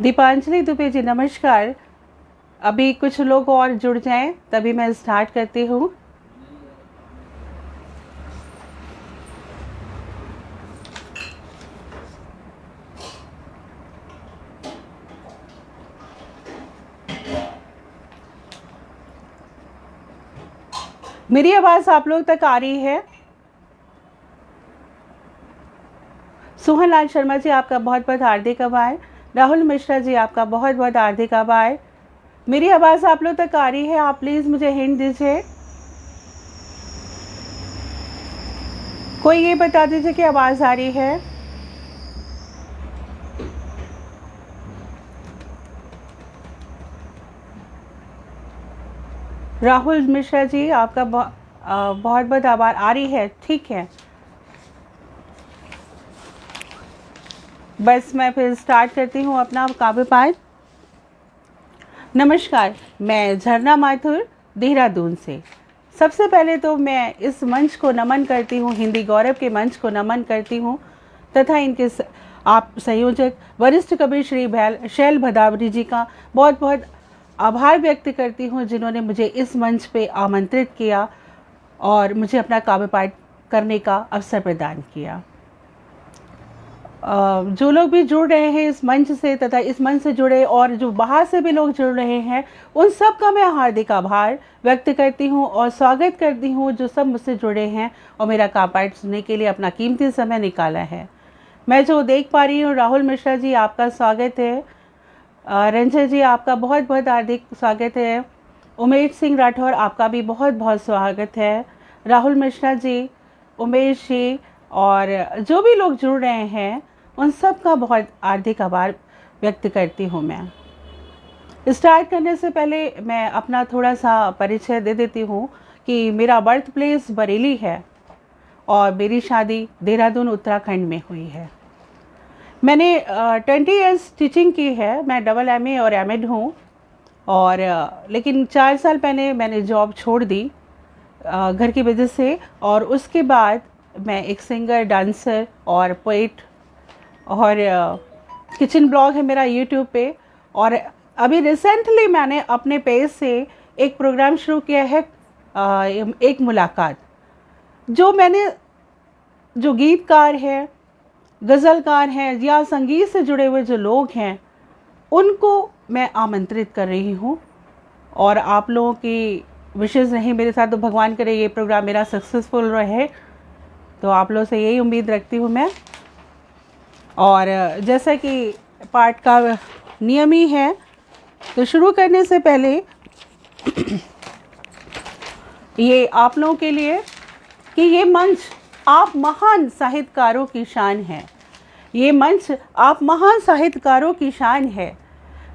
दीपांजलि दुबे जी नमस्कार। अभी कुछ लोग और जुड़ जाएं तभी मैं स्टार्ट करती हूँ। मेरी आवाज़ आप लोग तक आ रही है? सोहन लाल शर्मा जी आपका बहुत बहुत हार्दिक आभार। राहुल मिश्रा जी आपका बहुत बहुत हार्दिक आभार। मेरी आवाज़ आप लोग तक आ रही है? आप प्लीज़ मुझे हिंट दीजिए। कोई ये बता दीजिए कि आवाज़ आ रही है। राहुल मिश्रा जी आपका बहुत बहुत आभार। आ रही है, ठीक है। बस मैं फिर स्टार्ट करती हूँ अपना काव्य पाठ। नमस्कार, मैं झरना माथुर देहरादून से। सबसे पहले तो मैं इस मंच को नमन करती हूँ, हिंदी गौरव के मंच को नमन करती हूँ तथा इनके आप संयोजक वरिष्ठ कवि श्री शैल भदावरी जी का बहुत बहुत आभार व्यक्त करती हूँ, जिन्होंने मुझे इस मंच पे आमंत्रित किया और मुझे अपना काव्य पाठ करने का अवसर प्रदान किया। जो लोग भी जुड़ रहे हैं इस मंच से तथा इस मंच से जुड़े और जो बाहर से भी लोग जुड़ रहे हैं, उन सब का मैं हार्दिक आभार व्यक्त करती हूं और स्वागत करती हूं जो सब मुझसे जुड़े हैं और मेरा काव्य पाठ सुनने के लिए अपना कीमती समय निकाला है। मैं जो देख पा रही हूँ, राहुल मिश्रा जी आपका स्वागत है। रंजन जी आपका बहुत बहुत हार्दिक स्वागत है। उमेश सिंह राठौर आपका भी बहुत बहुत स्वागत है। राहुल मिश्रा जी, उमेश जी और जो भी लोग जुड़ रहे हैं उन सब का बहुत हार्दिक आभार व्यक्त करती हूँ। मैं स्टार्ट करने से पहले मैं अपना थोड़ा सा परिचय दे देती हूँ कि मेरा बर्थ प्लेस बरेली है और मेरी शादी देहरादून उत्तराखंड में हुई है। मैंने 20 ईयर्स टीचिंग की है। मैं डबल MA और MEd हूँ और लेकिन 4 साल पहले मैंने जॉब छोड़ दी घर की वजह से, और उसके बाद मैं एक सिंगर, डांसर और पोइट और किचन ब्लॉग है मेरा यूट्यूब पे। और अभी रिसेंटली मैंने अपने पेज से एक प्रोग्राम शुरू किया है, एक मुलाकात। जो गीतकार हैं, गज़लकार हैं या संगीत से जुड़े हुए जो लोग हैं, उनको मैं आमंत्रित कर रही हूँ और आप लोगों की विशेष रही मेरे साथ, तो भगवान करे ये प्रोग्राम मेरा सक्सेसफुल रहे, तो आप लोगों से यही उम्मीद रखती हूँ मैं। और जैसा कि पाठ का नियम ही है, तो शुरू करने से पहले ये आप लोगों के लिए कि ये मंच आप महान साहित्यकारों की शान है। ये मंच आप महान साहित्यकारों की शान है।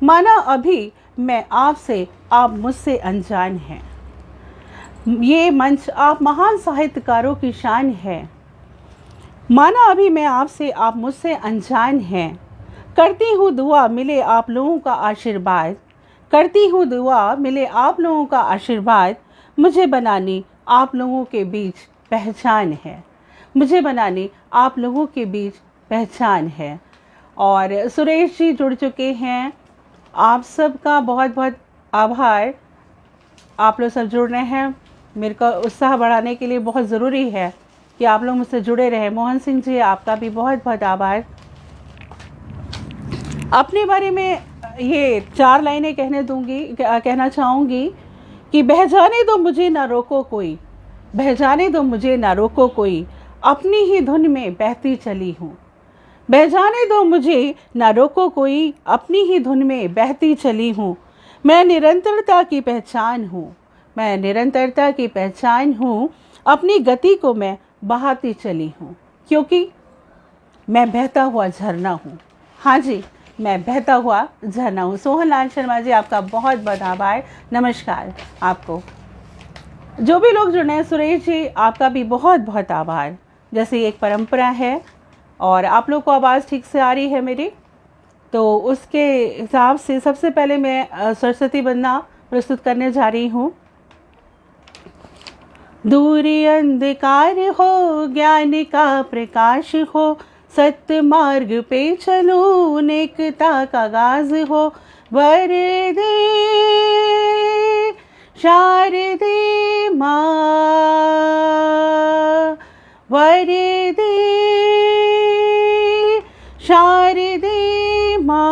माना अभी मैं आपसे, आप मुझसे अनजान हैं। ये मंच आप महान साहित्यकारों की शान है। माना अभी मैं आपसे, आप मुझसे अनजान हैं। करती हूँ दुआ मिले आप लोगों का आशीर्वाद। करती हूँ दुआ मिले आप लोगों का आशीर्वाद। मुझे बनानी आप लोगों के बीच पहचान है। मुझे बनानी आप लोगों के बीच पहचान है। और सुरेश जी जुड़ चुके हैं, आप सबका बहुत बहुत आभार। आप लोग सब जुड़ रहे हैं, मेरे को उत्साह बढ़ाने के लिए बहुत ज़रूरी है कि आप लोग मुझसे जुड़े रहें। मोहन सिंह जी आपका भी बहुत बहुत आभार। अपने बारे में ये 4 लाइनें कहना चाहूँगी कि बह जाने दो मुझे ना रोको कोई, बह जाने दो मुझे ना रोको कोई, अपनी ही धुन में बहती चली हूँ। बह जाने दो मुझे ना रोको कोई, अपनी ही धुन में बहती चली हूँ। मैं निरंतरता की पहचान हूँ, मैं निरंतरता की पहचान हूँ। अपनी गति को मैं बहाती चली हूँ, क्योंकि मैं बहता हुआ झरना हूँ। हाँ जी, मैं बहता हुआ झरना हूँ। सोहन लाल शर्मा जी आपका बहुत बहुत आभार। नमस्कार आपको। जो भी लोग जुड़े हैं, सुरेश जी आपका भी बहुत बहुत आभार। जैसे एक परंपरा है और आप लोग को आवाज़ ठीक से आ रही है मेरी, तो उसके हिसाब से सबसे पहले मैं सरस्वती वंदना प्रस्तुत करने जा रही हूँ। दूर अंधकार हो, ज्ञान का प्रकाश हो, सत्य मार्ग पे चलो, नेकता का गाज हो। वरदे शारदे माँ, वरदे शारदे माँ।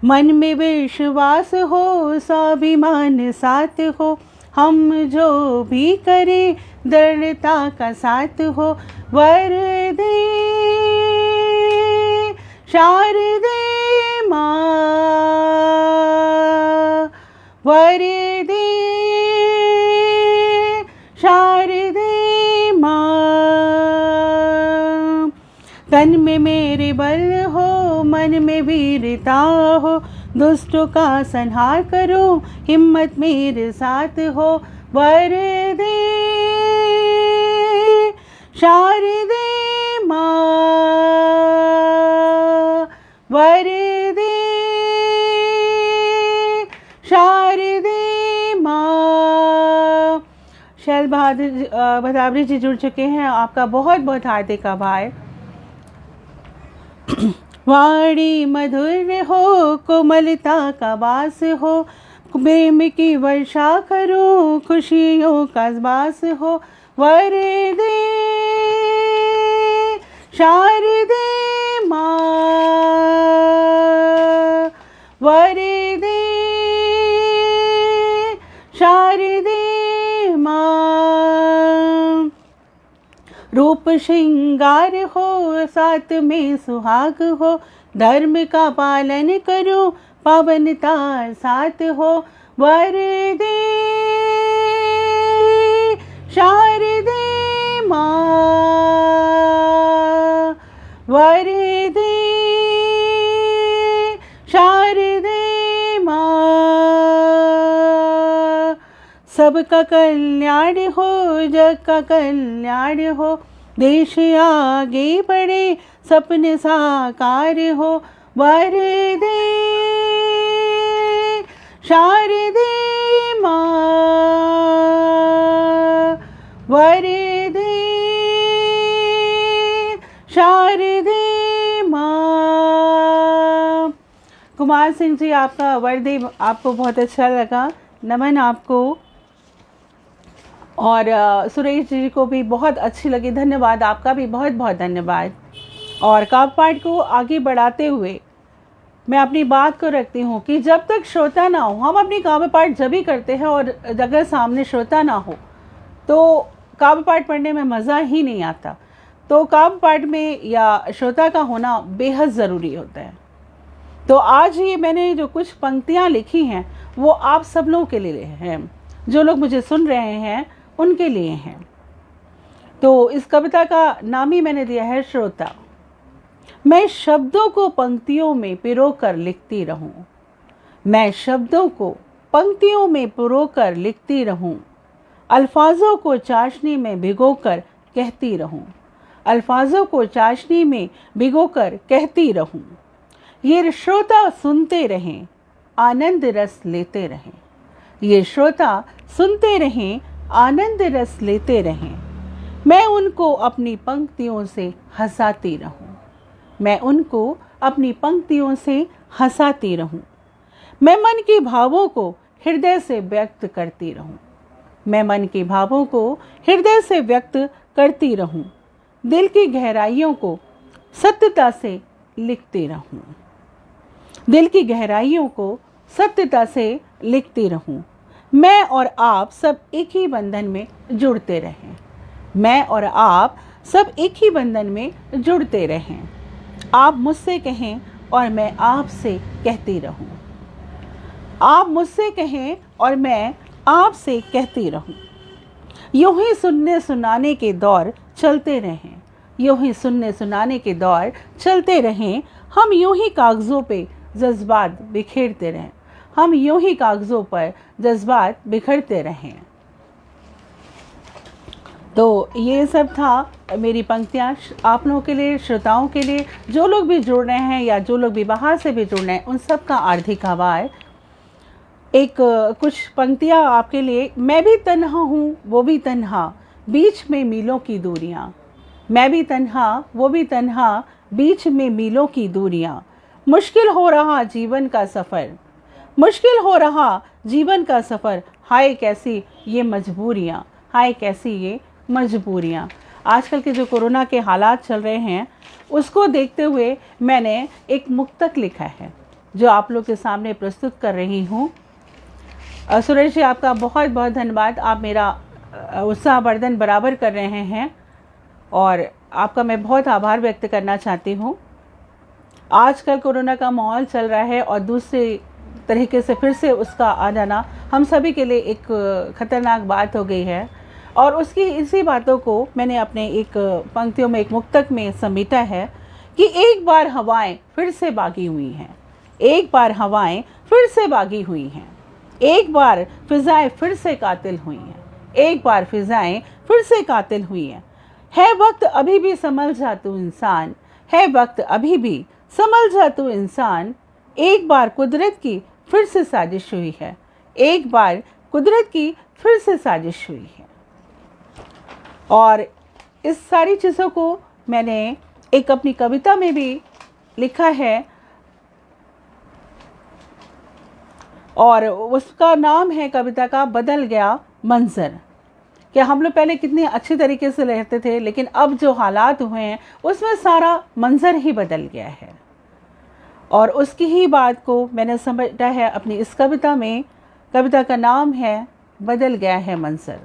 मन में विश्वास हो, स्वाभिमान साथ हो, हम जो भी करें दृढ़ता का साथ हो। वरदे शारदे माँ, वरदे शारदे माँ। तन में मेरे बल हो, मन में वीरता हो, दुष्टों का संहार करो, हिम्मत मेरे साथ हो। वरदे शारदे माँ, वरदे शारदे माँ। शैल भदावरी जी जुड़ चुके हैं, आपका बहुत बहुत हार्दिक आभार। वाणी मधुर हो, कोमलता का वास हो, प्रेम की वर्षा करो, खुशियों का बास हो। वरदे शारदे माँ, वरदे शारदे माँ। रूप श्रृंगार हो, साथ में सुहाग हो, धर्म का पालन करो, पावनता साथ हो। वरदे शारदे माँ, वरदे शारदे माँ। सबका कल्याण हो, जग का कल्याण हो, देश आगे बढ़े, सपने साकार हो। वरदे शारदे माँ, वरदे शारदे माँ। कुमार सिंह जी, आपका वरदे आपको बहुत अच्छा लगा, नमन आपको। और सुरेश जी को भी बहुत अच्छी लगी, धन्यवाद, आपका भी बहुत बहुत धन्यवाद। और काव्य पाठ को आगे बढ़ाते हुए मैं अपनी बात को रखती हूँ कि जब तक श्रोता ना हो, हम अपनी काव्य पाठ जब भी करते हैं और अगर सामने श्रोता ना हो तो काव्य पाठ पढ़ने में मज़ा ही नहीं आता। तो काव्य पाठ में या श्रोता का होना बेहद ज़रूरी होता है। तो आज ये मैंने जो कुछ पंक्तियाँ लिखी हैं वो आप सब लोगों के लिए हैं, जो लोग मुझे सुन रहे हैं उनके लिए हैं। तो इस कविता का नाम ही मैंने दिया है श्रोता। मैं शब्दों को पंक्तियों में पिरोकर लिखती रहूं, मैं शब्दों को पंक्तियों में पिरोकर लिखती रहूं, अल्फाजों को चाशनी में भिगोकर कहती रहूं, अल्फाजों को चाशनी में भिगोकर कहती रहूं। ये श्रोता सुनते रहें, आनंद रस लेते रहें, ये श्रोता सुनते रहें, आनंद रस लेते रहें। मैं उनको अपनी पंक्तियों से हंसाती रहूं, मैं उनको अपनी पंक्तियों से हंसाती रहूं। मैं मन के भावों को हृदय से व्यक्त करती रहूं, मैं मन के भावों को हृदय से व्यक्त करती रहूं। दिल की गहराइयों को सत्यता से लिखती रहूं, दिल की गहराइयों को सत्यता से लिखती रहूं। मैं और आप सब एक ही बंधन में जुड़ते रहें, मैं और आप सब एक ही बंधन में जुड़ते रहें। आप मुझसे कहें और मैं आपसे कहती रहूं, आप मुझसे कहें और मैं आपसे कहती रहूं। यूं ही सुनने सुनाने के दौर चलते रहें, यूं ही सुनने सुनाने के दौर चलते रहें। हम यूं ही कागज़ों पे जज्बात बिखेरते रहें, हम यूं ही कागज़ों पर जज्बात बिखरते रहें। तो ये सब था मेरी पंक्तियाँ आप लोगों के लिए, श्रोताओं के लिए, जो लोग भी जुड़ रहे हैं या जो लोग भी बाहर से भी जुड़ रहे हैं, उन सब का हार्दिक आभार। एक कुछ पंक्तियाँ आपके लिए। मैं भी तन्हा हूँ, वो भी तन्हा, बीच में मीलों की दूरियाँ, मैं भी तन्हा वो भी तन्हा, बीच में मीलों की दूरियां। मुश्किल हो रहा जीवन का सफ़र, मुश्किल हो रहा जीवन का सफ़र। हाय कैसी ये मजबूरियां, हाय कैसी ये मजबूरियां। आजकल के जो कोरोना के हालात चल रहे हैं उसको देखते हुए मैंने एक मुक्तक लिखा है जो आप लोग के सामने प्रस्तुत कर रही हूँ। सुरेश जी, आपका बहुत बहुत धन्यवाद। आप मेरा उत्साहवर्धन बराबर कर रहे हैं और आपका मैं बहुत आभार व्यक्त करना चाहती हूँ। आजकल कोरोना का माहौल चल रहा है और दूसरे तरीके से फिर से उसका आ जाना हम सभी के लिए एक ख़तरनाक बात हो गई है। और उसकी इसी बातों को मैंने अपने एक पंक्तियों में, एक मुक्तक में समेटा है कि एक बार हवाएं फिर से बागी हुई हैं, एक बार हवाएं फिर से बागी हुई हैं, एक बार फिजाएं फिर से कातिल हुई हैं, एक बार फिजाएं फिर से कातिल हुई हैं। है वक्त अभी भी संभल जा तू इंसान, है वक्त अभी भी संभल जा तू इंसान। एक बार कुदरत की फिर से साजिश हुई है, एक बार कुदरत की फिर से साजिश हुई है। और इस सारी चीज़ों को मैंने एक अपनी कविता में भी लिखा है और उसका नाम है कविता का बदल गया मंजर। कि हम लोग पहले कितने अच्छे तरीके से रहते थे, लेकिन अब जो हालात हुए हैं उसमें सारा मंजर ही बदल गया है। और उसकी ही बात को मैंने समझा है अपनी इस कविता में। कविता का नाम है बदल गया है मंजर।